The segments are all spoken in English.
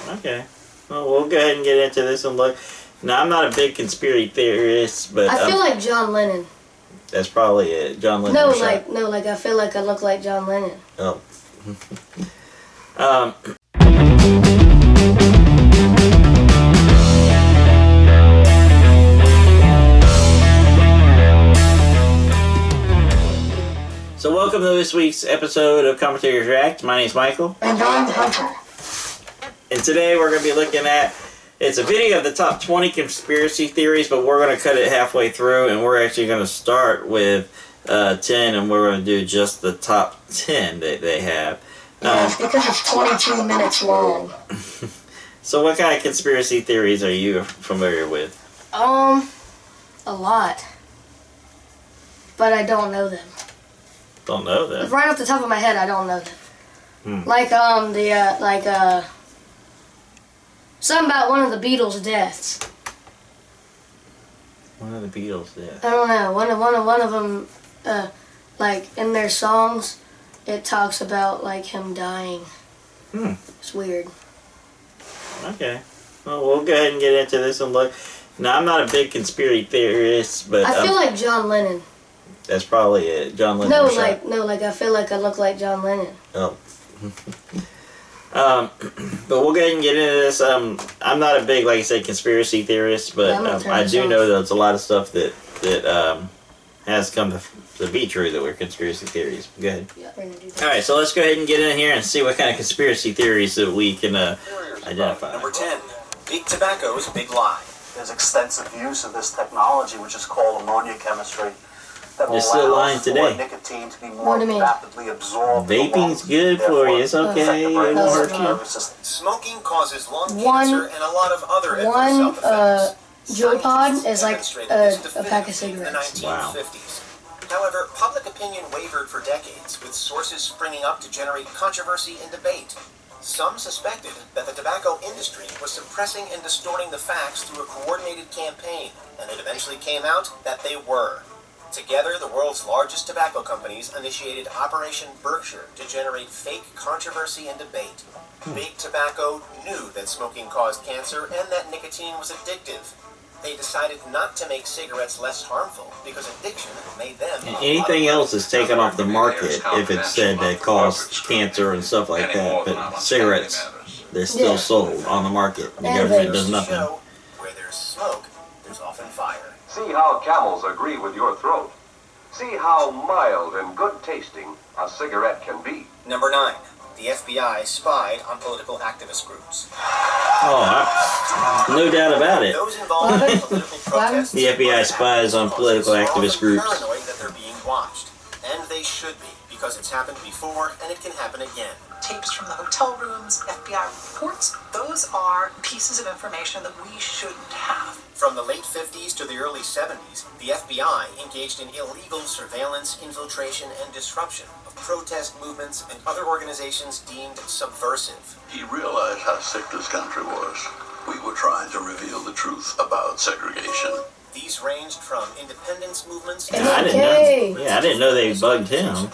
Okay. Well, we'll go ahead and get into this and look. Now, I'm not a big conspiracy theorist, but I feel like John Lennon. That's probably it. John Lennon. No, I feel like I look like John Lennon. Oh. So welcome to this week's episode of Commentators React. My name is Michael. And I'm Hunter. And today we're going to be looking at, it's a video of the top 20 conspiracy theories, but we're going to cut it halfway through, and we're actually going to start with 10, and we're going to do just the top 10 that they have. Yes, because it's 22 minutes long. So what kind of conspiracy theories are you familiar with? A lot. But I don't know them. Don't know them? Right off the top of my head, I don't know them. Like, something about one of the Beatles' deaths. One of the Beatles' deaths? I don't know. One of them, like, in their songs, it talks about, like, him dying. It's weird. Okay. Well, we'll go ahead and get into this and look. Now, I'm not a big conspiracy theorist, but I feel like John Lennon. That's probably it. John Lennon. No, I feel like I look like John Lennon. Oh. But we'll go ahead and get into this. I'm not a big, like I said, conspiracy theorist, but I do know that there's a lot of stuff that has come to be true that were conspiracy theories. Go ahead. Yeah, we're gonna do that. All right, so let's go ahead and get in here and see what kind of conspiracy theories that we can identify. Number 10, big tobacco is a big lie. There's extensive use of this technology, which is called ammonia chemistry. That You're still lying today. Nicotine to be more rapidly absorbed. Vaping's good for you. It's okay. It won't hurt you. Smoking causes lung cancer and a lot of other adverse health effects. Joe Pod is like a pack of in the cigarettes. 1950s. However, public opinion wavered for decades, with sources springing up to generate controversy and debate. Some suspected that the tobacco industry was suppressing and distorting the facts through a coordinated campaign, and it eventually came out that they were. Together, the world's largest tobacco companies initiated Operation Berkshire to generate fake controversy and debate. Big Tobacco knew that smoking caused cancer and that nicotine was addictive. They decided not to make cigarettes less harmful because addiction made them... Anything else is taken off the market if it's said that cause cancer and stuff like that. But cigarettes, they're still sold on the market. The government does nothing. Where there's smoke, there's often fire. See how camels agree with your throat. See how mild and good tasting a cigarette can be. Number 9. The FBI spied on political activist groups. Oh, no doubt about it. Those involved in political protests, The FBI spies on political activist groups. paranoid that they're being watched. And they should be, because it's happened before and it can happen again. Tapes from the hotel rooms, FBI reports, those are pieces of information that we shouldn't have. From the late 50s to the early 70s, the FBI engaged in illegal surveillance, infiltration, and disruption of protest movements and other organizations deemed subversive. He realized how sick this country was. We were trying to reveal the truth about segregation. These ranged from independence movements... I didn't know they bugged him.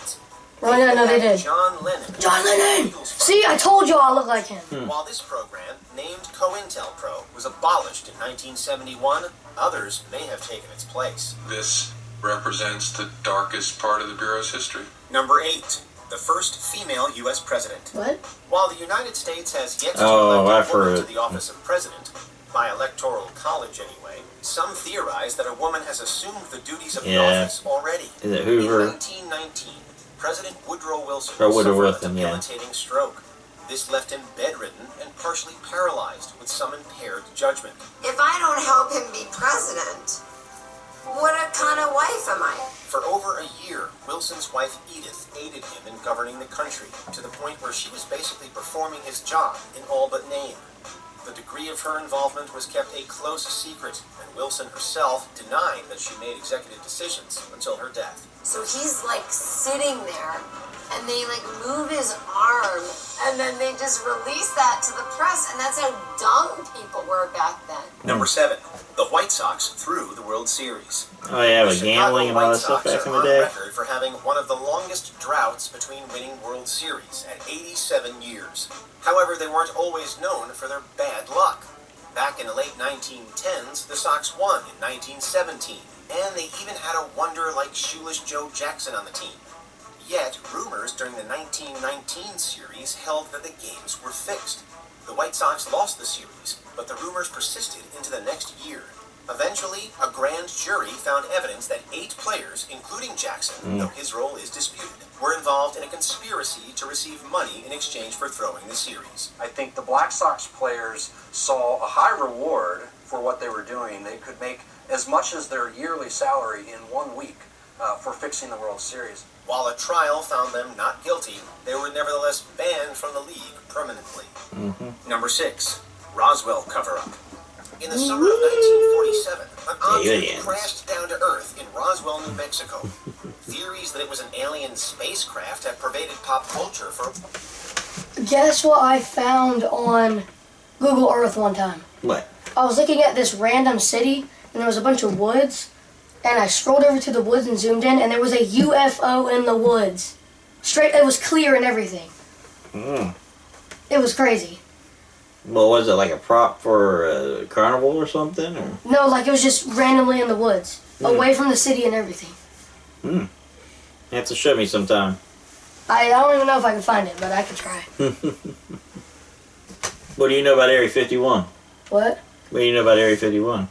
Oh, no, they did. John Lennon. John Lennon! See, I told you I look like him. While this program, named COINTELPRO, was abolished in 1971, others may have taken its place. This represents the darkest part of the Bureau's history. Number 8. The first female U.S. president. What? While the United States has yet to I've elect a woman heard. to the office of president, by electoral college anyway, some theorize that a woman has assumed the duties of the office already. Is it Hoover? In 1919, President Woodrow Wilson Woodrow suffered a debilitating stroke. This left him bedridden and partially paralyzed with some impaired judgment. If I don't help him be president, what kind of wife am I? For over a year, Wilson's wife Edith aided him in governing the country, to the point where she was basically performing his job in all but name. The degree of her involvement was kept a close secret, and Wilson herself denied that she made executive decisions until her death. So he's like sitting there, and they like move his arm, and then they just release that to the press, and that's how dumb people were back then. Number 7, the White Sox through the World Series. Oh yeah, The with gambling and all that Chicago stuff White back Sox in are the on day. record for having one of the longest droughts between winning World Series at 87 years. However, they weren't always known for their bad luck. Back in the late 1910s, the Sox won in 1917, and they even had a wonder like Shoeless Joe Jackson on the team. Yet, rumors during the 1919 series held that the games were fixed. The White Sox lost the series, but the rumors persisted into the next year. Eventually, a grand jury found evidence that 8 players, including Jackson, though his role is disputed, were involved in a conspiracy to receive money in exchange for throwing the series. I think the Black Sox players saw a high reward for what they were doing. They could make as much as their yearly salary in 1 week for fixing the World Series. While a trial found them not guilty, they were nevertheless banned from the league permanently. Number 6, Roswell cover-up. In the summer of 1947, an object crashed down to Earth in Roswell, New Mexico. Theories that it was an alien spacecraft have pervaded pop culture for... Guess what I found on Google Earth one time? What? I was looking at this random city, and there was a bunch of woods, and I strolled over to the woods and zoomed in, and there was a UFO in the woods. Straight, it was clear and everything. It was crazy. Well, was it like a prop for a carnival or something? Or? No, like it was just randomly in the woods, away from the city and everything. You have to show me sometime. I don't even know if I can find it, but I could try. What do you know about Area 51? What? What do you know about Area 51?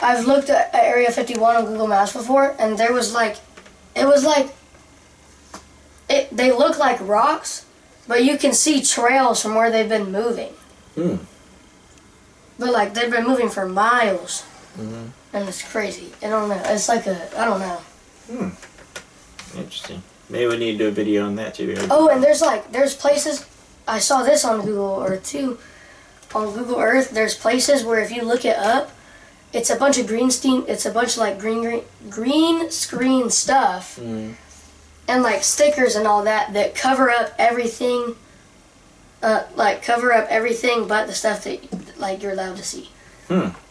I've looked at Area 51 on Google Maps before, and there was like, they look like rocks, but you can see trails from where they've been moving. But like, they've been moving for miles. And it's crazy. I don't know. It's like I don't know. Interesting. Maybe we need to do a video on that too. Oh, and there's places, I saw this on Google Earth too. On Google Earth, there's places where if you look it up, it's a bunch of green screen stuff. And like stickers and all that cover up everything, cover up everything but the stuff that like you're allowed to see.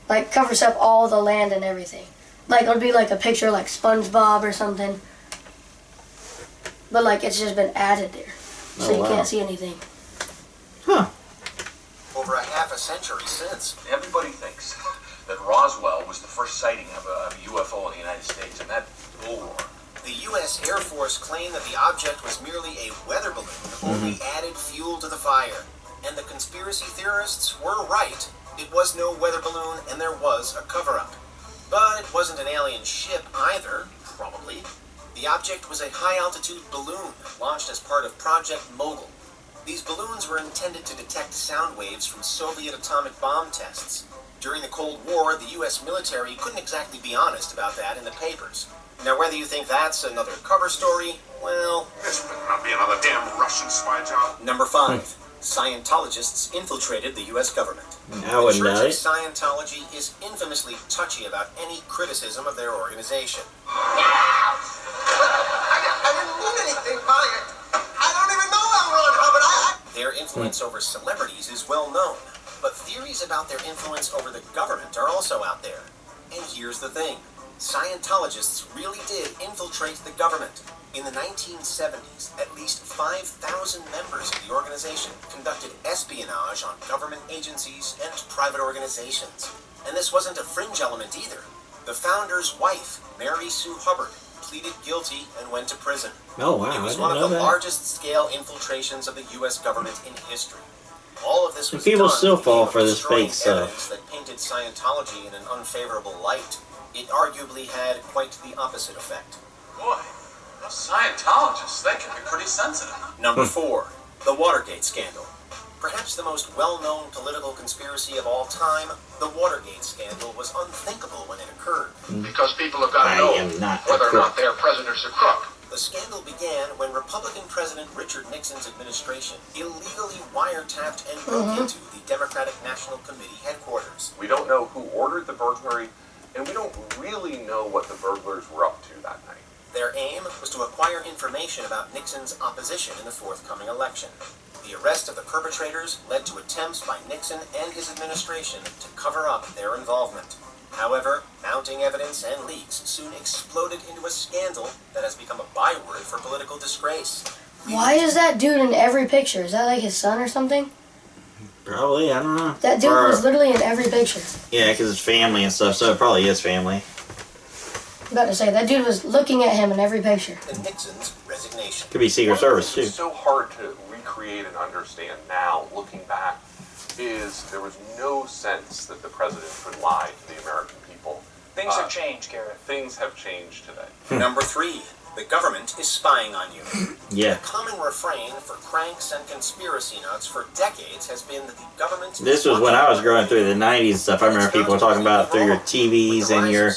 Like covers up all the land and everything. Like it'll be like a picture like SpongeBob or something, but like it's just been added there, so you can't see anything. Over a half a century since. Everybody thinks that Roswell was the first sighting of a UFO in the United States, and that bull roar. The U.S. Air Force claimed that the object was merely a weather balloon, only added fuel to the fire. And the conspiracy theorists were right. It was no weather balloon, and there was a cover-up. But it wasn't an alien ship either, probably. The object was a high-altitude balloon launched as part of Project Mogul. These balloons were intended to detect sound waves from Soviet atomic bomb tests. During the Cold War, the U.S. military couldn't exactly be honest about that in the papers. Now, whether you think that's another cover story, well... This better not be another damn Russian spy job. Number 5. Scientologists infiltrated the U.S. government. I wouldn't the know Church it. of Scientology is infamously touchy about any criticism of their organization. I didn't mean anything by it. I don't even know I'm Ron Hubbard. Their influence over celebrities is well known, but theories about their influence over the government are also out there. And here's the thing. Scientologists really did infiltrate the government. In the 1970s, at least 5,000 members of the organization conducted espionage on government agencies and private organizations. And this wasn't a fringe element either. The founder's wife, Mary Sue Hubbard, pleaded guilty and went to prison. Oh, wow. It was I one didn't of know the that. largest scale infiltrations of the U.S. government in history. All of this was People done still with the aim fall of for this destroying fake stuff. evidence that painted Scientology in an unfavorable light. It arguably had quite the opposite effect. Boy, those Scientologists, they can be pretty sensitive. Number 4, the Watergate scandal. Perhaps the most well-known political conspiracy of all time, the Watergate scandal was unthinkable when it occurred. Because people have got to I know am not a whether or not crook. their president's a crook. The scandal began when Republican President Richard Nixon's administration illegally wiretapped and broke into the Democratic National Committee headquarters. We don't know who ordered the burglary, and we don't really know what the burglars were up to that night. Their aim was to acquire information about Nixon's opposition in the forthcoming election. The arrest of the perpetrators led to attempts by Nixon and his administration to cover up their involvement. However, mounting evidence and leaks soon exploded into a scandal that has become a byword for political disgrace. Why is that dude in every picture? Is that like his son or something? Probably, I don't know. That dude was literally in every picture. Yeah, because it's family and stuff, so it probably is family. I'm about to say, that dude was looking at him in every picture. And Nixon's resignation. Could be Secret Service, too. It's so hard to recreate and understand now, looking back, is there was no sense that the president could lie to the American people. Things have changed, Garrett. Things have changed today. Number 3. The government is spying on you. Yeah. The common refrain for cranks and conspiracy nuts for decades has been that the government... This was when I was growing through the 90s and stuff. I remember people were talking about through your TVs and your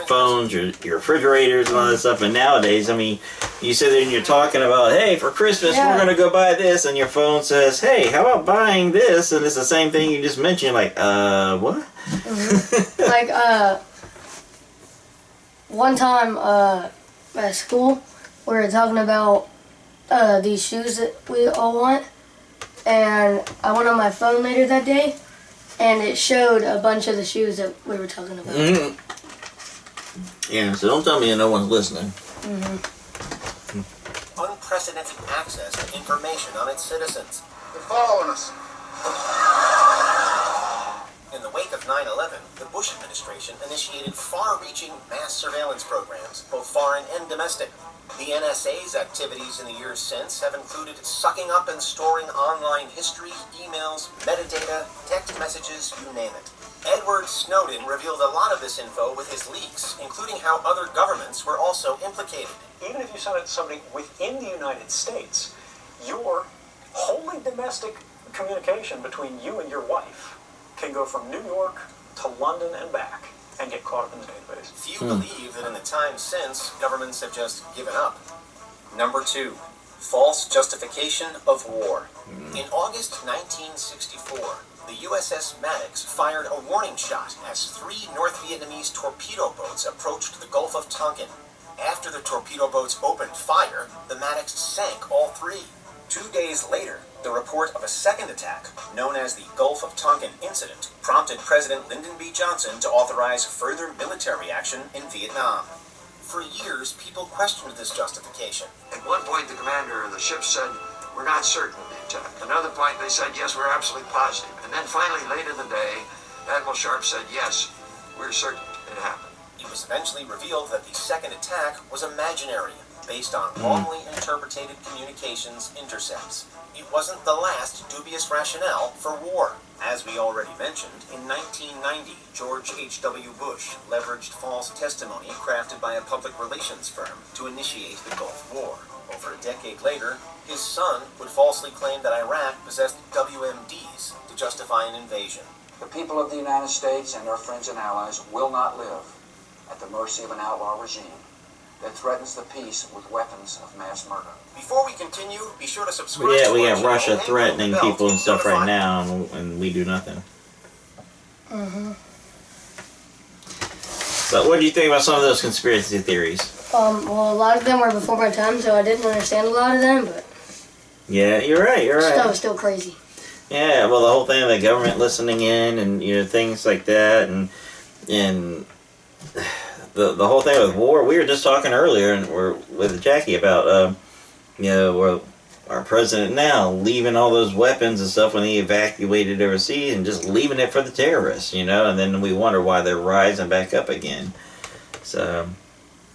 phones, your refrigerators and all that stuff. And nowadays, I mean, you sit there and you're talking about, hey, for Christmas, we're going to go buy this. And your phone says, hey, how about buying this? And it's the same thing you just mentioned. Like, what? Mm-hmm. Like, one time at school, we were talking about these shoes that we all want, and I went on my phone later that day, and it showed a bunch of the shoes that we were talking about. Mm-hmm. Yeah, so don't tell me no one's listening. Mm-hmm. Unprecedented access to information on its citizens. They're following us. In the wake of 9/11, the Bush administration initiated far-reaching mass surveillance programs, both foreign and domestic. The NSA's activities in the years since have included sucking up and storing online history, emails, metadata, text messages, you name it. Edward Snowden revealed a lot of this info with his leaks, including how other governments were also implicated. Even if you send it to somebody within the United States, your wholly domestic communication between you and your wife can go from New York to London and back and get caught up in the database. Few believe that in the time since, governments have just given up. Number 2, false justification of war. In August 1964, the USS Maddox fired a warning shot as 3 North Vietnamese torpedo boats approached the Gulf of Tonkin. After the torpedo boats opened fire, the Maddox sank all 3. 2 days later, the report of a second attack, known as the Gulf of Tonkin Incident, prompted President Lyndon B. Johnson to authorize further military action in Vietnam. For years, people questioned this justification. At one point, the commander of the ship said, "We're not certain." At another point, they said, "Yes, we're absolutely positive." And then finally, late in the day, Admiral Sharp said, "Yes, we're certain it happened." It was eventually revealed that the second attack was imaginary, based on wrongly interpreted communications intercepts. It wasn't the last dubious rationale for war. As we already mentioned, in 1990, George H.W. Bush leveraged false testimony crafted by a public relations firm to initiate the Gulf War. Over a decade later, his son would falsely claim that Iraq possessed WMDs to justify an invasion. The people of the United States and our friends and allies will not live at the mercy of an outlaw regime that threatens the peace with weapons of mass murder. Before we continue, be sure to subscribe. Yeah, we got Russia threatening people and stuff right now, and we do nothing. Mm-hmm. But what do you think about some of those conspiracy theories? Well, a lot of them were before my time, so I didn't understand a lot of them, but... Yeah, you're right, Stuff was still crazy. Yeah, well, the whole thing of the government listening in and, you know, things like that, and the whole thing with war, we were just talking earlier and we're with Jackie about, you know, our president now leaving all those weapons and stuff when he evacuated overseas and just leaving it for the terrorists, you know, and then we wonder why they're rising back up again. So,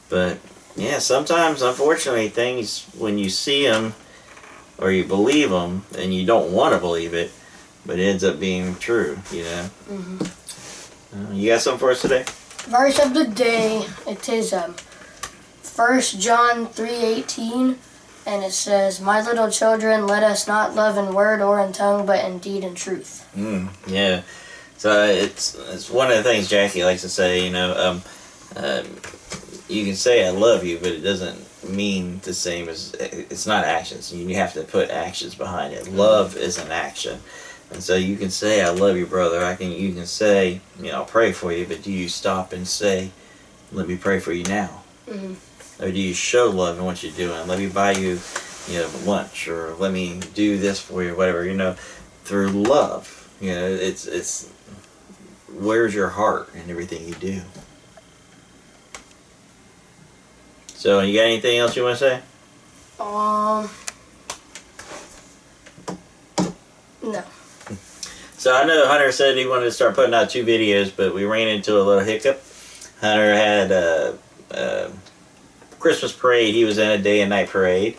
but, yeah, sometimes, unfortunately, things, when you see them or you believe them and you don't want to believe it, but it ends up being true, you know. Mm-hmm. You got something for us today? Verse of the day, it is 1 John 3:18, and it says, "My little children, let us not love in word or in tongue, but in deed and truth." Yeah. So it's one of the things Jackie likes to say, you know, you can say I love you, but it doesn't mean the same as, it's not actions. You have to put actions behind it. Love is an action. And so you can say, I love you, brother. You can say, I'll pray for you, but do you stop and say, let me pray for you now? Mm-hmm. Or do you show love in what you're doing? Let me buy you, lunch, or let me do this for you, whatever, through love. It's where's your heart in everything you do? So, you got anything else you want to say? No. So I know Hunter said he wanted to start putting out 2 videos, but we ran into a little hiccup. Hunter had a Christmas parade. He was in a day and night parade.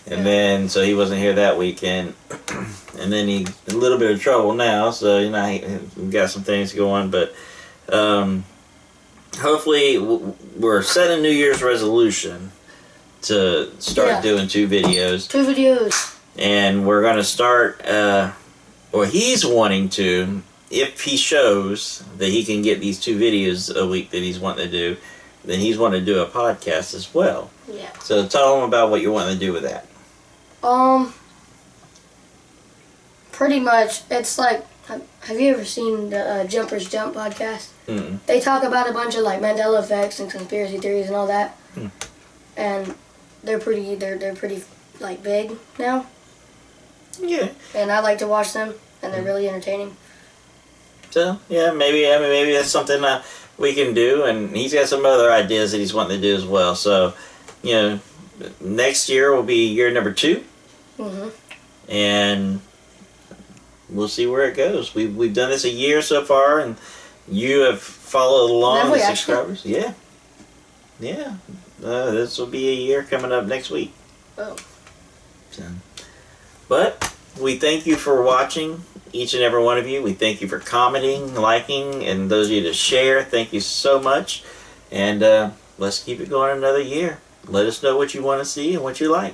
And then, so he wasn't here that weekend. And then he's in a little bit of trouble now, so, we got some things going. But hopefully we're setting a New Year's resolution to start doing 2 videos. 2 videos. And we're going to start... or he's wanting to, if he shows that he can get these 2 videos a week that he's wanting to do, then he's wanting to do a podcast as well. Yeah. So tell him about what you're wanting to do with that. Pretty much, it's like, have you ever seen the Jumpers Jump podcast? Mm-hmm. They talk about a bunch of like Mandela effects and conspiracy theories and all that. And they're pretty like big now. Yeah. And I like to watch them, and they're really entertaining. So, yeah, maybe that's something we can do, and he's got some other ideas that he's wanting to do as well. So, next year will be year number 2. Mm-hmm. And we'll see where it goes. We've done this a year so far, and you have followed along, the subscribers. Yeah. Yeah. This will be a year coming up next week. Oh. So, but we thank you for watching, each and every one of you. We thank you for commenting, liking, and those of you that share. Thank you so much. And let's keep it going another year. Let us know what you want to see and what you like.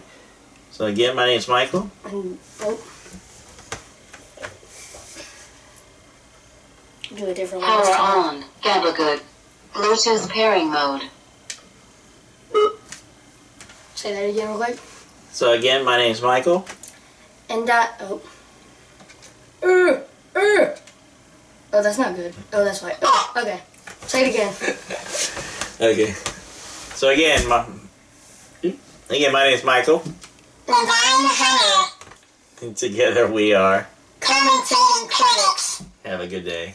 So again, my name is Michael. Do a different one. Power on. Gabagood. Bluetooth pairing mode. Say that again real quick. So again, my name is Michael. And oh, that's not good. Oh, that's right. Oh, okay. Say it again. Okay. So again, my name is Michael. And I'm Hannah. And together we are Commentating Critics. Have a good day.